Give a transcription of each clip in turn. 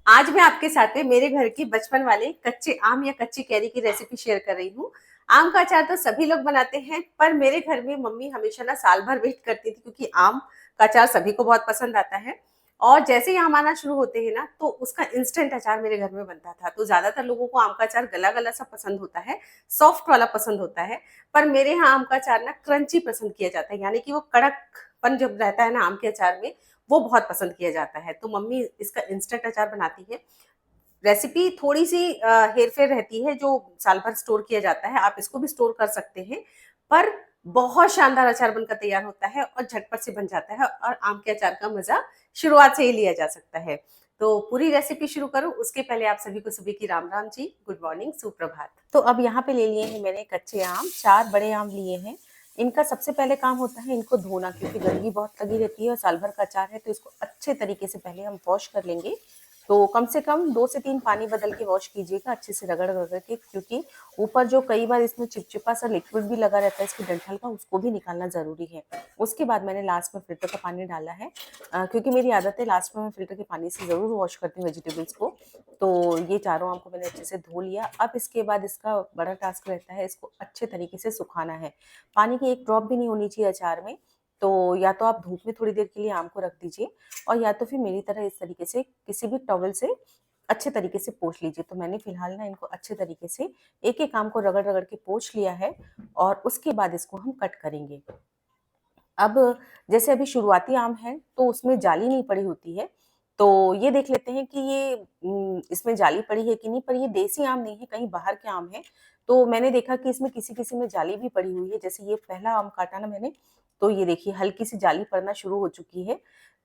आज मैं आपके साथ में मेरे घर की बचपन वाले कच्चे आम या कच्ची कैरी की रेसिपी शेयर कर रही हूँ। आम का अचार तो सभी लोग बनाते हैं, पर मेरे घर में मम्मी हमेशा ना साल भर वेट करती थी, क्योंकि आम का अचार सभी को बहुत पसंद आता है। और जैसे ही आम आना शुरू होते हैं ना, तो उसका इंस्टेंट अचार मेरे घर में बनता था। तो ज्यादातर लोगों को आम का अचार गला गला सा पसंद होता है, सॉफ्ट वाला पसंद होता है। पर मेरे यहाँ आम का अचार ना क्रंची पसंद किया जाता है, यानी कि वो कड़कपन जब रहता है ना आम के अचार में, वो बहुत पसंद किया जाता है। तो मम्मी इसका इंस्टेंट अचार बनाती है। रेसिपी थोड़ी सी हेर फेर रहती है, जो साल भर स्टोर किया जाता है, आप इसको भी स्टोर कर सकते हैं। पर बहुत शानदार अचार बनकर तैयार होता है और झटपट से बन जाता है, और आम के अचार का मजा शुरुआत से ही लिया जा सकता है। तो पूरी रेसिपी शुरू करूं उसके पहले आप सभी को सुबह की राम राम जी, गुड मॉर्निंग, सुप्रभात। तो अब यहाँ पे ले लिए हैं मैंने कच्चे आम, 4 बड़े आम लिए हैं। इनका सबसे पहले काम होता है इनको धोना, क्योंकि गंदगी बहुत लगी रहती है और साल भर का अचार है, तो इसको अच्छे तरीके से पहले हम वॉश कर लेंगे। तो कम से कम 2 से 3 पानी बदल के वॉश कीजिएगा, अच्छे से रगड़-रगड़ के, क्योंकि ऊपर जो कई बार इसमें चिपचिपा सा लिक्विड भी लगा रहता है इसकी डंठल का, उसको भी निकालना ज़रूरी है। उसके बाद मैंने लास्ट में फ़िल्टर का पानी डाला है, क्योंकि मेरी आदत है लास्ट में मैं फ़िल्टर के पानी से ज़रूर वॉश करती हूँ वेजिटेबल्स को। तो ये चारों आम को मैंने अच्छे से धो लिया। अब इसके बाद इसका बड़ा टास्क रहता है इसको अच्छे तरीके से सुखाना है। पानी की एक ड्रॉप भी नहीं होनी चाहिए अचार में। तो या तो आप धूप में थोड़ी देर के लिए आम को रख दीजिए, और या तो फिर मेरी तरह इस तरीके से किसी भी टॉवल से अच्छे तरीके से पोंछ लीजिए। तो मैंने फिलहाल ना इनको अच्छे तरीके से एक-एक आम को रगड़-रगड़ के पोंछ लिया है, और उसके बाद इसको हम कट करेंगे। अब जैसे अभी शुरुआती आम है, तो उसमें जाली नहीं पड़ी होती है, तो ये देख लेते हैं कि ये इसमें जाली पड़ी है कि नहीं। पर ये देसी आम नहीं है, कहीं बाहर के आम हैं। तो मैंने देखा कि इसमें किसी-किसी में जाली भी पड़ी हुई है। जैसे ये पहला आम काटा ना मैंने, तो ये देखिए हल्की-सी जाली पड़ना शुरू हो चुकी है।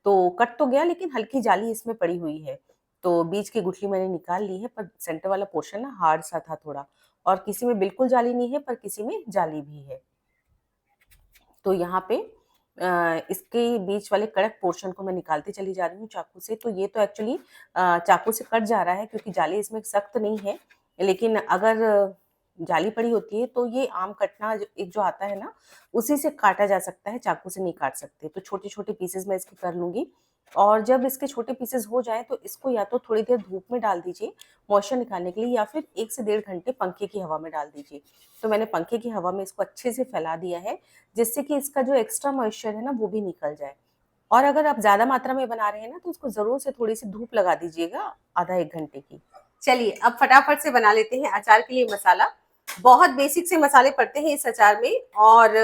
तो कट तो गया, लेकिन हल्की जाली इसमें पड़ी हुई है। तो बीच की गुठली मैंने निकाल ली है, पर सेंटर वाला पोर्शन ना हार्ड सा था थोड़ा, और किसी में बिल्कुल जाली नहीं है, पर किसी में जाली भी है। तो यहाँ पे इसके बीच वाले कड़क पोर्शन को मैं निकालती चली जा रही हूँ चाकू से। तो ये तो एक्चुअली चाकू से कट जा रहा है, क्योंकि जाली इसमें सख्त नहीं है। लेकिन अगर जाली पड़ी होती है, तो ये आम कटना एक जो आता है ना, उसी से काटा जा सकता है, चाकू से नहीं काट सकते। तो छोटे-छोटे पीसेस मैं इसके कर लूँगी, और जब इसके छोटे पीसेस हो जाएँ, तो इसको या तो थोड़ी देर धूप में डाल दीजिए मॉइस्चर निकालने के लिए, या फिर 1 से डेढ़ घंटे पंखे की हवा में डाल दीजिए। तो मैंने पंखे की हवा में इसको अच्छे से फैला दिया है, जिससे कि इसका जो एक्स्ट्रा मॉइस्चर है ना, वो भी निकल जाए। और अगर आप ज़्यादा मात्रा में बना रहे हैं ना, तो उसको ज़रूर से थोड़ी-सी धूप लगा दीजिएगा, आधा 1 घंटे की। चलिए अब फटाफट से बना लेते हैं अचार के लिए मसाला। बहुत बेसिक से मसाले पड़ते हैं इस अचार में, और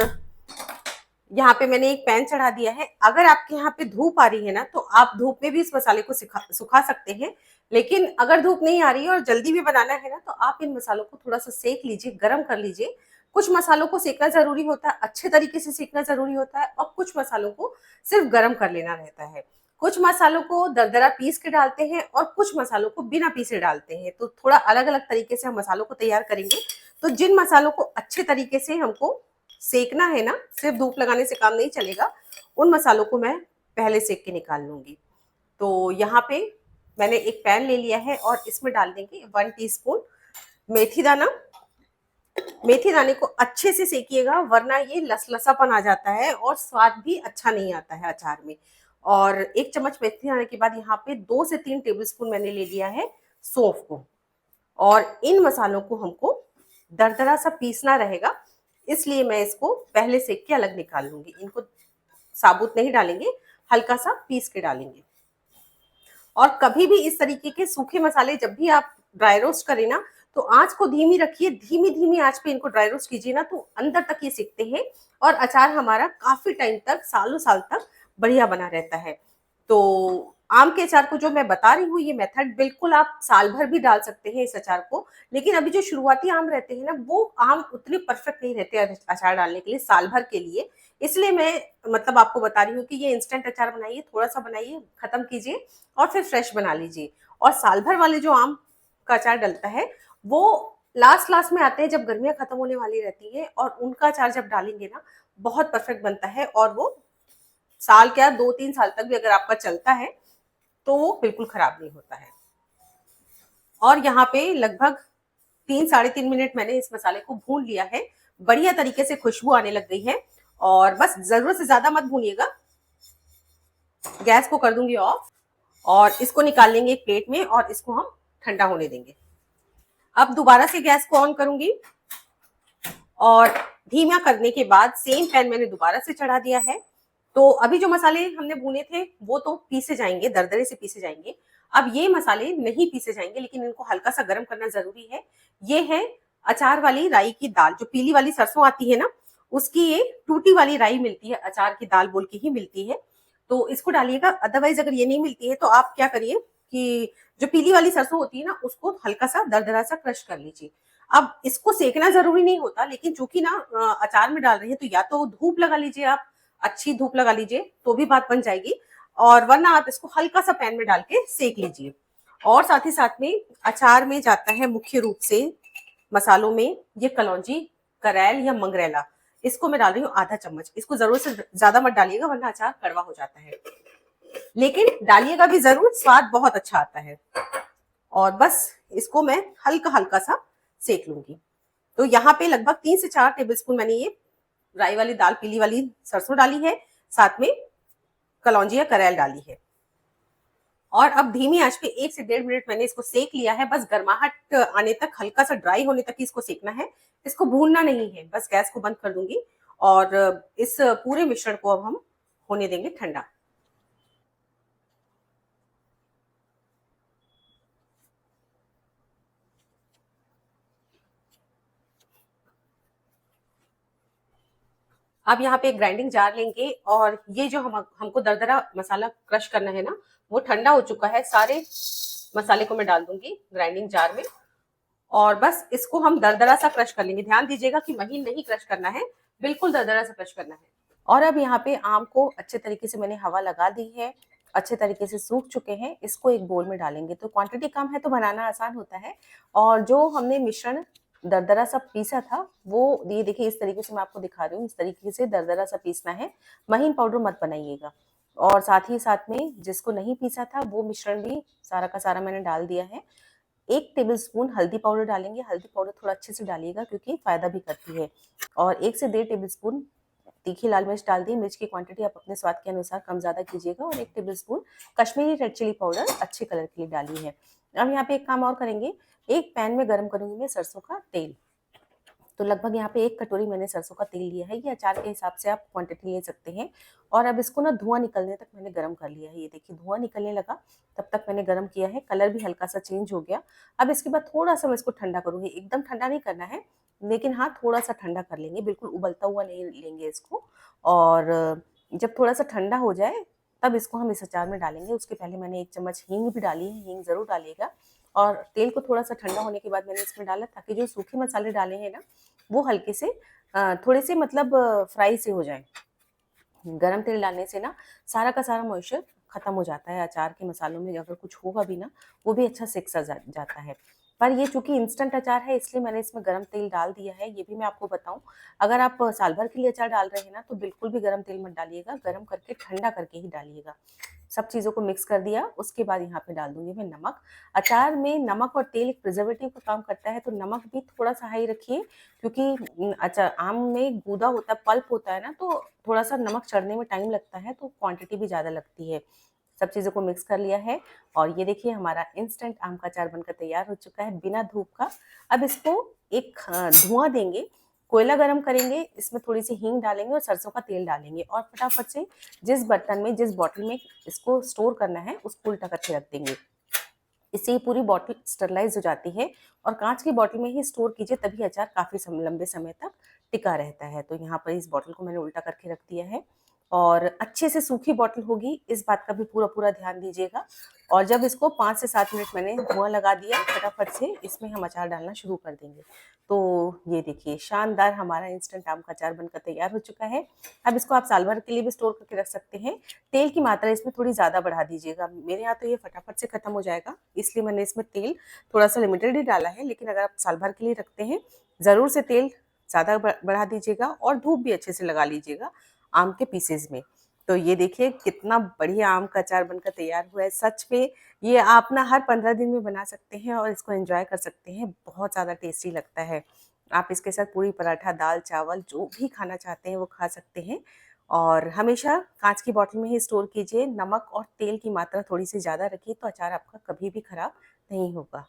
यहाँ पे मैंने एक पैन चढ़ा दिया है। अगर आपके यहाँ पे धूप आ रही है ना, तो आप धूप में भी इस मसाले को सुखा सकते हैं। लेकिन अगर धूप नहीं आ रही है और जल्दी भी बनाना है ना, तो आप इन मसालों को थोड़ा सा सेक लीजिए, गर्म कर लीजिए। कुछ मसालों को सेकना जरूरी होता है, अच्छे तरीके से सेकना जरूरी होता है, और कुछ मसालों को सिर्फ गर्म कर लेना रहता है। कुछ मसालों को दरदरा पीस के डालते हैं, और कुछ मसालों को बिना पीसे डालते हैं। तो थोड़ा अलग अलग तरीके से हम मसालों को तैयार करेंगे। तो जिन मसालों को अच्छे तरीके से हमको सेकना है ना, सिर्फ धूप लगाने से काम नहीं चलेगा, उन मसालों को मैं पहले सेक के निकाल लूंगी। तो यहाँ पे मैंने एक पैन ले लिया है, और इसमें डाल देंगे 1 टीस्पून मेथी दाना। मेथी दाने को अच्छे से सेकिएगा, वरना ये लसलसापन आ जाता है और स्वाद भी अच्छा नहीं आता है अचार में। और 1 चम्मच मेथी दाने के बाद यहाँ पे 2 से 3 टेबलस्पून मैंने ले लिया है सौंफ को। और इन मसालों को हमको दरदरा सा पीसना रहेगा, इसलिए मैं इसको पहले सेक के अलग निकाल लूंगी। इनको साबुत नहीं डालेंगे, हल्का सा पीस के डालेंगे। और कभी भी इस तरीके के सूखे मसाले जब भी आप ड्राई रोस्ट करें ना, तो आंच को धीमी रखिए, धीमी धीमी आंच पे इनको ड्राई रोस्ट कीजिए ना, तो अंदर तक ये सिकते हैं, और अचार हमारा काफी टाइम तक, सालों साल तक बढ़िया बना रहता है। तो आम के अचार को जो मैं बता रही हूँ, ये मेथड बिल्कुल आप साल भर भी डाल सकते हैं इस अचार को। लेकिन अभी जो शुरुआती आम रहते हैं ना, वो आम उतने परफेक्ट नहीं रहते अचार डालने के लिए साल भर के लिए। इसलिए मैं मतलब आपको बता रही हूँ कि ये इंस्टेंट अचार बनाइए, थोड़ा सा बनाइए, खत्म कीजिए, और फिर फ्रेश बना लीजिए। और साल भर वाले जो आम का अचार डलता है, वो लास्ट लास्ट में आते हैं, जब गर्मियां खत्म होने वाली रहती है, और उनका अचार जब डालेंगे ना, बहुत परफेक्ट बनता है। और वो साल क्या, 2-3 साल तक भी अगर आपका चलता है, तो वो बिल्कुल खराब नहीं होता है। और यहाँ पे लगभग 3-3.5 मिनट मैंने इस मसाले को भून लिया है। बढ़िया तरीके से खुशबू आने लग गई है, और बस जरूरत से ज्यादा मत भूनिएगा, गैस को कर दूंगी ऑफ। और इसको निकाल लेंगे एक प्लेट में और इसको हम ठंडा होने देंगे। अब दोबारा से गैस को ऑन करूंगी और धीमा करने के बाद सेम पैन मैंने दोबारा से चढ़ा दिया है। तो अभी जो मसाले हमने भुने थे वो तो पीसे जाएंगे, दरदरे से पीसे जाएंगे। अब ये मसाले नहीं पीसे जाएंगे, लेकिन इनको हल्का सा गर्म करना जरूरी है। ये है अचार वाली राई की दाल, जो पीली वाली सरसों आती है ना, उसकी ये टूटी वाली राई मिलती है, अचार की दाल बोल के ही मिलती है। तो इसको डालिएगा, अदरवाइज अगर ये नहीं मिलती है तो आप क्या करिए कि जो पीली वाली सरसों होती है ना, उसको हल्का सा दरदरा सा क्रश कर लीजिए। अब इसको सेकना जरूरी नहीं होता, लेकिन चूंकि ना अचार में डाल रही है तो या तो धूप लगा लीजिए, आप अच्छी धूप लगा लीजिए तो भी बात बन जाएगी, और वरना आप इसको हल्का सा पैन में डाल के सेक लीजिए। और साथ ही साथ में अचार में जाता है मुख्य रूप से मसालों में ये कलौंजी, करेल या मंगरेला। इसको मैं डाल रही हूँ आधा चम्मच। इसको जरूर से ज्यादा मत डालिएगा वरना अचार कड़वा हो जाता है, लेकिन डालिएगा भी जरूर, स्वाद बहुत अच्छा आता है। और बस इसको मैं हल्का हल्का सा सेक लूंगी। तो यहाँ पे लगभग 3 से 4 टेबलस्पून मैंने ये राई वाली दाल, पीली वाली सरसों डाली है, साथ में कलौंजी या करेल डाली है। और अब धीमी आंच पे 1 से 1.5 मिनट मैंने इसको सेक लिया है। बस गर्माहट आने तक, हल्का सा ड्राई होने तक ही इसको सेकना है, इसको भूनना नहीं है। बस गैस को बंद कर दूंगी और इस पूरे मिश्रण को अब हम होने देंगे ठंडा। अब यहाँ पे एक ग्राइंडिंग जार लेंगे और ये जो हमको दरदरा मसाला क्रश करना है ना, वो ठंडा हो चुका है। सारे मसाले को मैं डाल दूंगी ग्राइंडिंग जार में और बस इसको हम दरदरा सा क्रश कर लेंगे। ध्यान दीजिएगा कि महीन नहीं क्रश करना है, बिल्कुल दरदरा सा क्रश करना है। और अब यहाँ पे आम को अच्छे तरीके से मैंने हवा लगा दी है, अच्छे तरीके से सूख चुके हैं। इसको एक बोल में डालेंगे, तो क्वांटिटी कम है तो बनाना आसान होता है। और जो हमने मिश्रण दरदरा सा पीसा था वो ये देखिए, इस तरीके से मैं आपको दिखा रही हूँ, इस तरीके से दरदरा सा पीसना है, महीन पाउडर मत बनाइएगा। और साथ ही साथ में जिसको नहीं पीसा था वो मिश्रण भी सारा का सारा मैंने डाल दिया है। 1 टेबलस्पून हल्दी पाउडर डालेंगे, हल्दी पाउडर थोड़ा अच्छे से डालिएगा क्योंकि फायदा भी करती है। और 1 से 1.5 टेबलस्पून तीखी लाल मिर्च डाल दी। मिर्च की क्वांटिटी आप अपने स्वाद के अनुसार कम ज्यादा कीजिएगा। और 1 tablespoon Kashmiri red chili powder अच्छे कलर के लिए डाली है। अब यहाँ पे एक काम और करेंगे, एक पैन में गर्म करूंगी मैं सरसों का तेल। तो लगभग यहाँ पे 1 कटोरी मैंने सरसों का तेल लिया है, ये अचार के हिसाब से आप क्वांटिटी ले सकते हैं। और अब इसको ना धुआं निकलने तक मैंने गर्म कर लिया है। ये देखिए धुआं निकलने लगा, तब तक मैंने गर्म किया है, कलर भी हल्का सा चेंज हो गया। अब इसके बाद थोड़ा सा मैं इसको ठंडा करूंगी, एकदम ठंडा नहीं करना है, लेकिन हाँ थोड़ा सा ठंडा कर लेंगे, बिल्कुल उबलता हुआ नहीं लेंगे इसको। और जब थोड़ा सा ठंडा हो जाए तब इसको हम इस अचार में डालेंगे। उसके पहले मैंने 1 चम्मच हींग भी डाली है, हींग जरूर डालिएगा। और तेल को थोड़ा सा ठंडा होने के बाद मैंने इसमें डाला, ताकि जो सूखे मसाले डाले हैं ना वो हल्के से थोड़े से मतलब फ्राई से हो जाए। गरम तेल डालने से ना सारा का सारा मॉइस्चर खत्म हो जाता है अचार के मसालों में, अगर कुछ होगा भी ना वो भी अच्छा सिक सा जाता है। पर ये चूंकि इंस्टेंट अचार है इसलिए मैंने इसमें गरम तेल डाल दिया है। ये भी मैं आपको बताऊं, अगर आप साल भर के लिए अचार डाल रहे हैं ना तो बिल्कुल भी गरम तेल मत डालिएगा, गरम करके ठंडा करके ही डालिएगा। सब चीज़ों को मिक्स कर दिया, उसके बाद यहाँ पे डाल दूंगी मैं नमक। अचार में नमक और तेल एक प्रिजर्वेटिव का काम करता है, तो नमक भी थोड़ा सा हाई रखिए, क्योंकि अचार आम में गूदा होता है, पल्प होता है ना, तो थोड़ा सा नमक चढ़ने में टाइम लगता है, तो क्वांटिटी भी ज़्यादा लगती है। सब चीज़ों को मिक्स कर लिया है और ये देखिए हमारा इंस्टेंट आम का अचार बनकर तैयार हो चुका है बिना धूप का। अब इसको एक धुआं देंगे, कोयला गरम करेंगे, इसमें थोड़ी सी हींग डालेंगे और सरसों का तेल डालेंगे और फटाफट से जिस बर्तन में, जिस बॉटल में इसको स्टोर करना है उसको उल्टा करके रख देंगे। इससे ये पूरी बॉटल स्टरलाइज हो जाती है। और कांच की बॉटल में ही स्टोर कीजिए, तभी अचार काफ़ी लंबे समय तक टिका रहता है। तो यहाँ पर इस बॉटल को मैंने उल्टा करके रख दिया है और अच्छे से सूखी बॉटल होगी, इस बात का भी पूरा पूरा ध्यान दीजिएगा। और जब इसको 5 से 7 मिनट मैंने धुआं लगा दिया, फटाफट से इसमें हम अचार डालना शुरू कर देंगे। तो ये देखिए शानदार हमारा इंस्टेंट आम का अचार बनकर तैयार हो चुका है। अब इसको आप साल भर के लिए भी स्टोर करके रख सकते हैं। तेल की मात्रा इसमें थोड़ी ज़्यादा बढ़ा दीजिएगा, मेरे यहाँ तो ये फटाफट से खत्म हो जाएगा, इसलिए मैंने इसमें तेल थोड़ा सा लिमिटेड ही डाला है। लेकिन अगर आप साल भर के लिए रखते हैं ज़रूर से तेल ज़्यादा बढ़ा दीजिएगा और धूप भी अच्छे से लगा लीजिएगा आम के पीसेज में। तो ये देखिए कितना बढ़िया आम का अचार बनकर तैयार हुआ है। सच में ये आप ना हर 15 दिन में बना सकते हैं और इसको एंजॉय कर सकते हैं, बहुत ज़्यादा टेस्टी लगता है। आप इसके साथ पूरी, पराठा, दाल, चावल जो भी खाना चाहते हैं वो खा सकते हैं। और हमेशा काँच की बॉटल में ही स्टोर कीजिए। नमक और तेल की मात्रा थोड़ी-सी ज़्यादा रखिए तो अचार आपका कभी भी खराब नहीं होगा।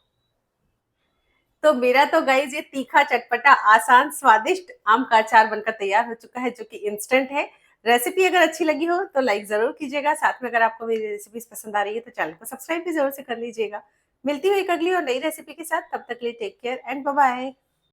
तो मेरा तो गाइज़ ये तीखा, चटपटा, आसान, स्वादिष्ट आम का अचार बनकर तैयार हो चुका है जो कि इंस्टेंट है। रेसिपी अगर अच्छी लगी हो तो लाइक ज़रूर कीजिएगा। साथ में अगर आपको मेरी रेसिपीज़ पसंद आ रही है तो चैनल को सब्सक्राइब भी ज़रूर से कर लीजिएगा। मिलती हूँ एक अगली और नई रेसिपी के साथ, तब तक के लिए take care and bye bye.